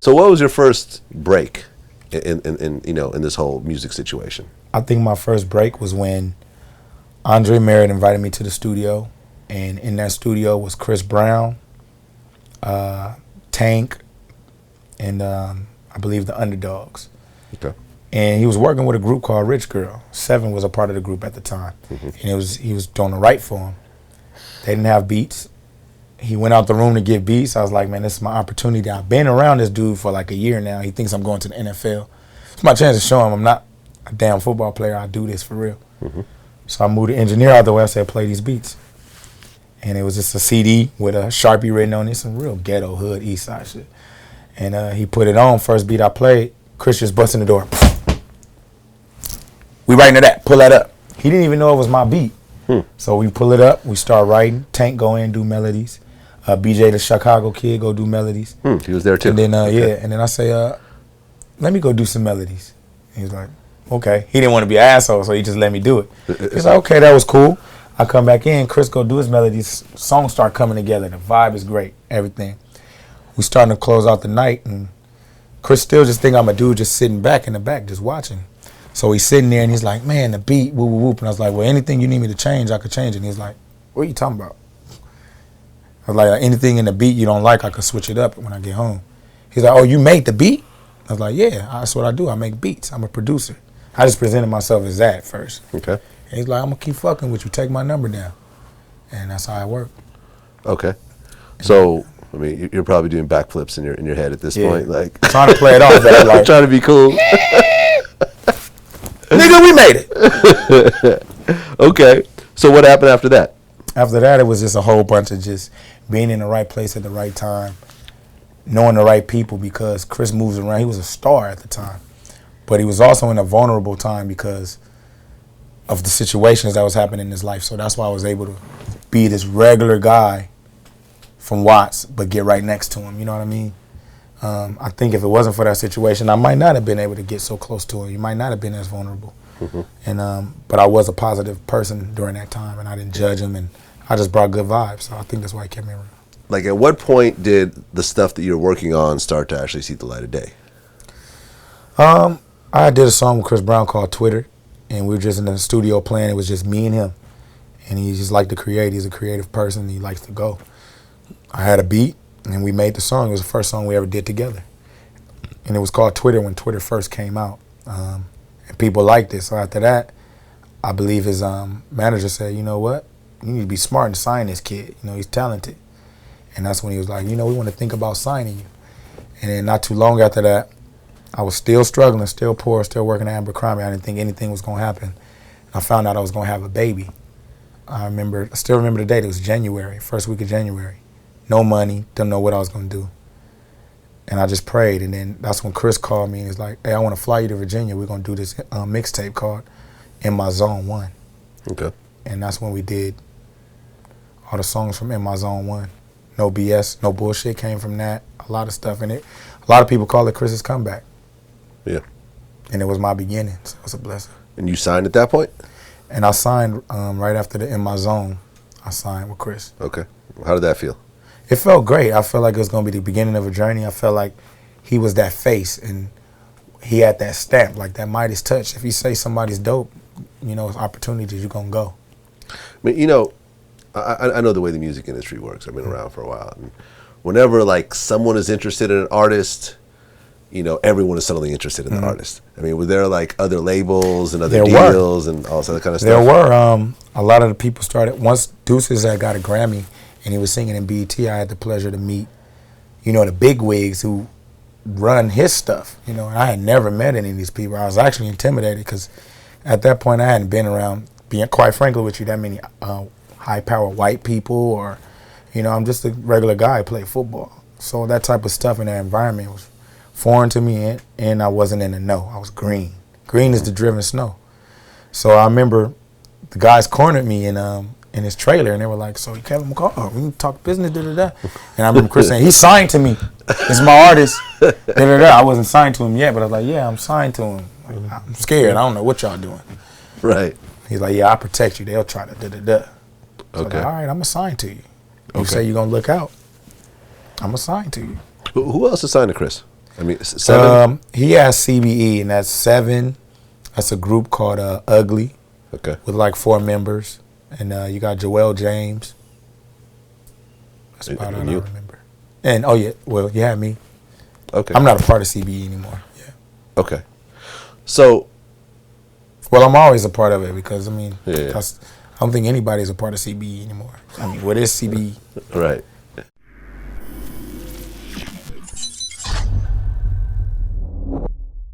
So what was your first break in this whole music situation? I think my first break was when Andre Merritt invited me to the studio, and in that studio was Chris Brown, Tank, and I believe the Underdogs. Okay. And he was working with a group called Rich Girl. Seven was a part of the group at the time, and he was doing the right for him. They didn't have beats. He went out the room to get beats. I was like, man, this is my opportunity. I've been around this dude for like a year now. He thinks I'm going to the NFL. It's my chance to show him I'm not a damn football player. I do this for real. So I moved the engineer out the way. I said, play these beats. And it was just a CD with a Sharpie written on it, some real ghetto hood east side shit. And he put it on. First beat I played, Chris just busting the door. We writing to that. Pull that up. He didn't even know it was my beat. So we pull it up. We start writing. Tank go in, do melodies. BJ, the Chicago kid, go do melodies. He was there too. And then and then I say, let me go do some melodies. He was like, okay. He didn't want to be an asshole, so he just let me do it. He's like, okay, that was cool. I come back in. Chris go do his melodies. Songs start coming together. The vibe is great. Everything. We starting to close out the night, and Chris still just think I'm a dude just sitting back in the back, just watching. So he's sitting there and he's like, man, the beat, whoop, whoop, whoop. And I was like, well, anything you need me to change, I could change it. And he's like, what are you talking about? I was like, anything in the beat you don't like, I could switch it up when I get home. He's like, oh, you made the beat? I was like, yeah, that's what I do. I make beats. I'm a producer. I just presented myself as that first. Okay. And he's like, I'm going to keep fucking with you. Take my number down. And that's how it worked. Okay. So, I mean, you're probably doing backflips in your head at this point. Like trying to play it off. That, like, trying to be cool. Nigga, we made it. Okay. So what happened after that? After that, it was just a whole bunch of just being in the right place at the right time, knowing the right people, because Chris moves around. He was a star at the time, but he was also in a vulnerable time because of the situations that was happening in his life. So that's why I was able to be this regular guy from Watts, but get right next to him. You know what I mean? I think if it wasn't for that situation, I might not have been able to get so close to him. You might not have been as vulnerable. And but I was a positive person during that time, and I didn't judge him, and I just brought good vibes. So I think that's why he kept me around. Like, at what point did the stuff that you were working on start to actually see the light of day? I did a song with Chris Brown called Twitter, and we were just in the studio playing. It was just me and him, and he just liked to create. He's a creative person. He likes to go. I had a beat, and we made the song. It was the first song we ever did together, and it was called Twitter when Twitter first came out, and people liked it. So after that, I believe his manager said, you know what, you need to be smart and sign this kid. You know, he's talented. And that's when he was like, you know, we want to think about signing you. And then not too long after that, I was still struggling, still poor, still working at Abercrombie. I didn't think anything was going to happen. I found out I was going to have a baby. I still remember the date. It was January, first week of January. No money, didn't know what I was going to do. And I just prayed. And then that's when Chris called me and he's like, hey, I want to fly you to Virginia. We're going to do this mixtape called In My Zone 1. Okay. And that's when we did all the songs from In My Zone 1. No BS, no bullshit came from that. A lot of stuff in it. A lot of people call it Chris's comeback. Yeah. And it was my beginning, so it was a blessing. And you signed at that point? And I signed right after the In My Zone. I signed with Chris. Okay. How did that feel? It felt great. I felt like it was going to be the beginning of a journey. I felt like he was that face, and he had that stamp, like that Midas touch. If you say somebody's dope, you know, it's opportunities, you're going to go. I mean, you know, I know the way the music industry works. I've been around for a while. And whenever, like, someone is interested in an artist, you know, everyone is suddenly interested in the artist. I mean, were there, like, other labels and other deals and all that kind of stuff? There were. A lot of the people started, once Deuces had got a Grammy and he was singing in BET, I had the pleasure to meet, you know, the big wigs who run his stuff. You know, and I had never met any of these people. I was actually intimidated because at that point I hadn't been around, being quite frankly with you, that many high-powered white people, or, you know, I'm just a regular guy who played football. So that type of stuff in that environment was foreign to me, and I wasn't in the know. I was green. Green is the driven snow. So I remember the guys cornered me in his trailer, and they were like, so Kevin McCall, we can talk business, da-da-da. And I remember Chris saying, he's signed to me. He's my artist, da-da-da. I wasn't signed to him yet, but I was like, yeah, I'm signed to him. Like, I'm scared. I don't know what y'all doing. Right. He's like, yeah, I protect you. They'll try to da-da-da. So okay. Like, all right, I'm assigned to you. You say you're going to look out, I'm assigned to you. Who else is signed to Chris? I mean, 7. He has CBE, and that's 7. That's a group called Ugly. Okay. With like 4 members, and you got Joel James. That's about all I remember. And well, you had me. Okay. I'm not a part of CBE anymore. Yeah. Okay. So. Well, I'm always a part of it because I mean, Yeah. I don't think anybody's a part of CBE anymore. I mean, what is CBE? Right.